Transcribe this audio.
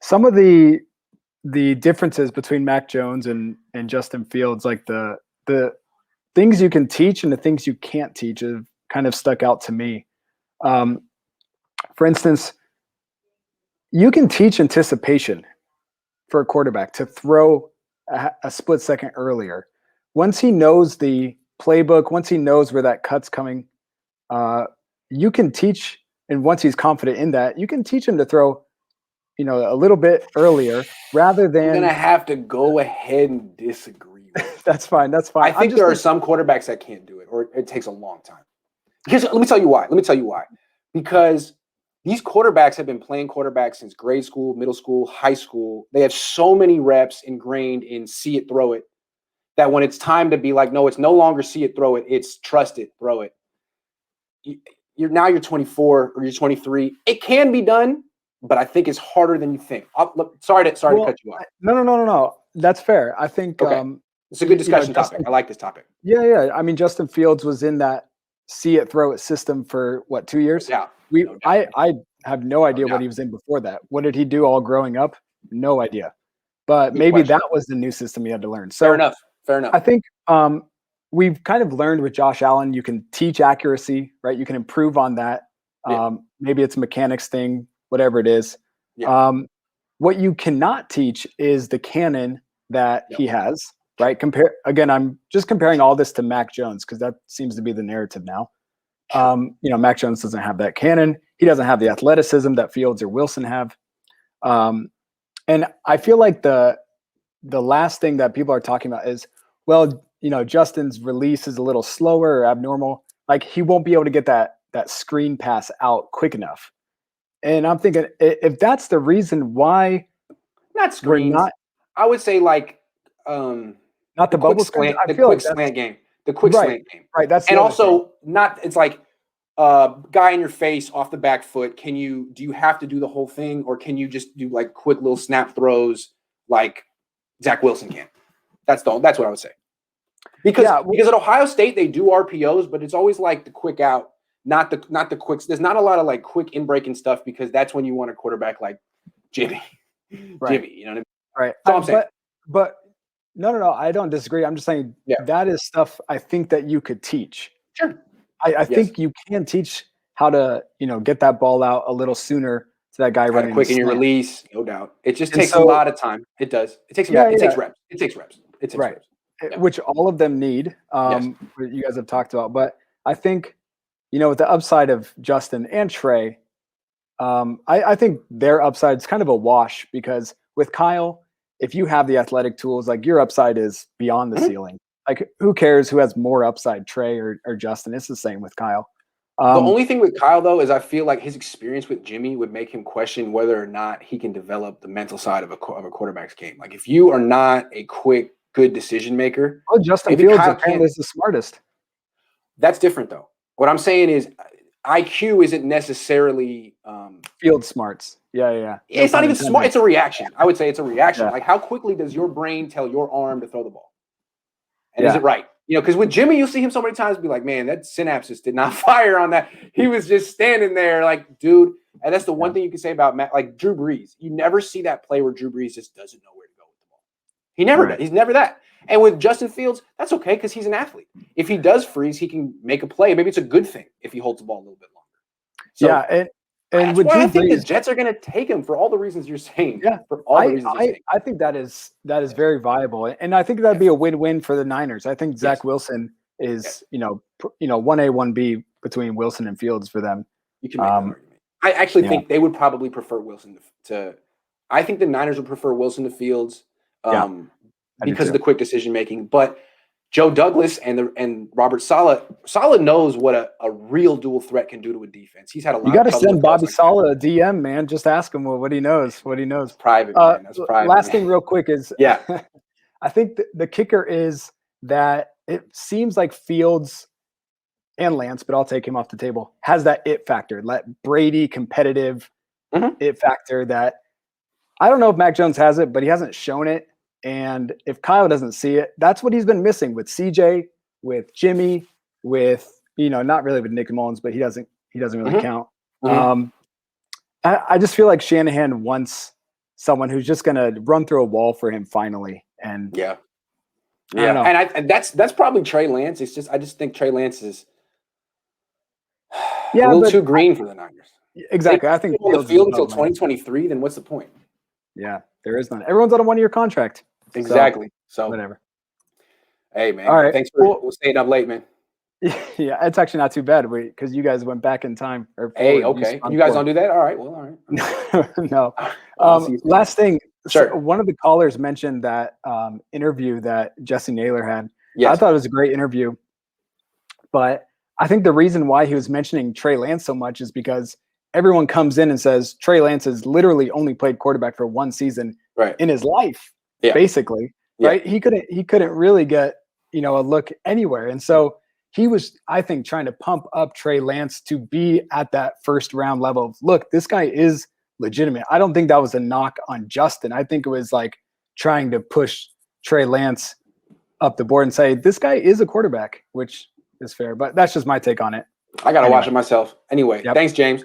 some of the differences between Mac Jones and Justin Fields, like the things you can teach and the things you can't teach, have kind of stuck out to me. Um, for instance, you can teach anticipation for a quarterback to throw a split second earlier. Once he knows the playbook, once he knows where that cut's coming, you can teach. And once he's confident in that, you can teach him to throw, a little bit earlier rather than. I'm gonna have to go ahead and disagree with That's fine. That's fine. I think there are some quarterbacks that can't do it, or it takes a long time. Let me tell you why. Because these quarterbacks have been playing quarterbacks since grade school, middle school, high school. They have so many reps ingrained in see it, throw it, that when it's time to be like, no, it's no longer see it, throw it. It's trust it, throw it. You're 24 or you're 23. It can be done, but I think it's harder than you think. Sorry to cut you off. No. That's fair. I think it's a good discussion topic. I like this topic. Yeah. I mean, Justin Fields was in that see it, throw it system for 2 years? Yeah. I have no idea what he was in before that. What did he do all growing up? No idea. But maybe that was the new system he had to learn. So Fair enough. I think we've kind of learned with Josh Allen, you can teach accuracy, right? You can improve on that. Maybe it's a mechanics thing, whatever it is. Yeah. What you cannot teach is the cannon that he has, right? I'm just comparing all this to Mac Jones because that seems to be the narrative now. Mac Jones doesn't have that cannon. He doesn't have the athleticism that Fields or Wilson have. And I feel like the last thing that people are talking about is, Justin's release is a little slower or abnormal. Like he won't be able to get that screen pass out quick enough. And I'm thinking, if that's the reason why not screens, I would say like not the bubble screen. The quick slant game. The quick slant game. Right. That's and also not. It's like guy in your face off the back foot. Do you have to do the whole thing, or can you just do like quick little snap throws like Zach Wilson can? That's what I would say. Because at Ohio State they do RPOs, but it's always like the quick out, not the quick. There's not a lot of like quick in breaking stuff because that's when you want a quarterback like Jimmy. Right. Jimmy, you know what I mean? Right. That's all I'm saying. But no, I don't disagree. I'm just saying that is stuff I think that you could teach. Sure. I think you can teach how to, get that ball out a little sooner to that guy running quick in your release, no doubt. It just takes a lot of time. It does. It takes reps. It takes reps. Reps. Yeah. Which all of them need. You guys have talked about, but I think, with the upside of Justin and Trey, I think their upside is kind of a wash because with Kyle, if you have the athletic tools, like your upside is beyond the ceiling. Like who cares who has more upside, Trey or Justin? It's the same with Kyle. The only thing with Kyle though is I feel like his experience with Jimmy would make him question whether or not he can develop the mental side of a quarterback's game. Like if you are not a quick, good decision maker, Justin Fields apparently is the smartest. That's different though. What I'm saying is IQ isn't necessarily field smarts. Yeah. It's not even smart. It's a reaction. I would say it's a reaction. Yeah. Like how quickly does your brain tell your arm to throw the ball? And is it right? Because with Jimmy, you'll see him so many times be like, man, that synapses did not fire on that. He was just standing there like, dude. And that's the one thing you can say about Matt, like Drew Brees. You never see that play where Drew Brees just doesn't know where to go with the ball. He never does. He's never that. And with Justin Fields, that's okay because he's an athlete. If he does freeze, he can make a play. Maybe it's a good thing if he holds the ball a little bit longer. So, and that's why I think the Jets are going to take him for all the reasons you're saying. Yeah, for all the reasons you're saying. I think that is very viable, and I think that'd be a win-win for the Niners. I think Zach Wilson is 1A, 1B between Wilson and Fields for them. You can make that argument. I actually think they would probably prefer Wilson to. I think the Niners would prefer Wilson to Fields because of the quick decision making, but. Joe Douglas and Robert Saleh knows what a real dual threat can do to a defense. He's had a lot. You got to send Bobby Saleh a DM, man. Just ask him what he knows. It's private, man. That's private. Last thing, real quick, is I think the kicker is that it seems like Fields and Lance, but I'll take him off the table, has that it factor, that Brady competitive it factor that I don't know if Mac Jones has it, but he hasn't shown it. And if Kyle doesn't see it, that's what he's been missing with CJ, with Jimmy, with, not really with Nick Mullins, but he doesn't really count. I just feel like Shanahan wants someone who's just going to run through a wall for him finally. And yeah. I don't know. And that's probably Trey Lance. I just think Trey Lance is a Yeah, little but too green for the Niners. exactly. I think on the Fields is field until developmental. 2023. Then what's the point? Yeah, there is none. Everyone's on a 1-year contract. Exactly. So whatever. hey, man. All right. Thanks for staying up late, man. Yeah, it's actually not too bad because you guys went back in time. Hey, okay. You guys don't do that? All right. Well, all right. No. I'll see you soon. Last thing. Sure. So one of the callers mentioned that interview that Jesse Naylor had. Yes. I thought it was a great interview. But I think the reason why he was mentioning Trey Lance so much is because everyone comes in and says Trey Lance has literally only played quarterback for one season in his life, basically. Yeah. Right? He couldn't really get, a look anywhere. And so he was, I think, trying to pump up Trey Lance to be at that first round level of, look, this guy is legitimate. I don't think that was a knock on Justin. I think it was like trying to push Trey Lance up the board and say, this guy is a quarterback, which is fair. But that's just my take on it. I got to watch it myself. Anyway, thanks, James.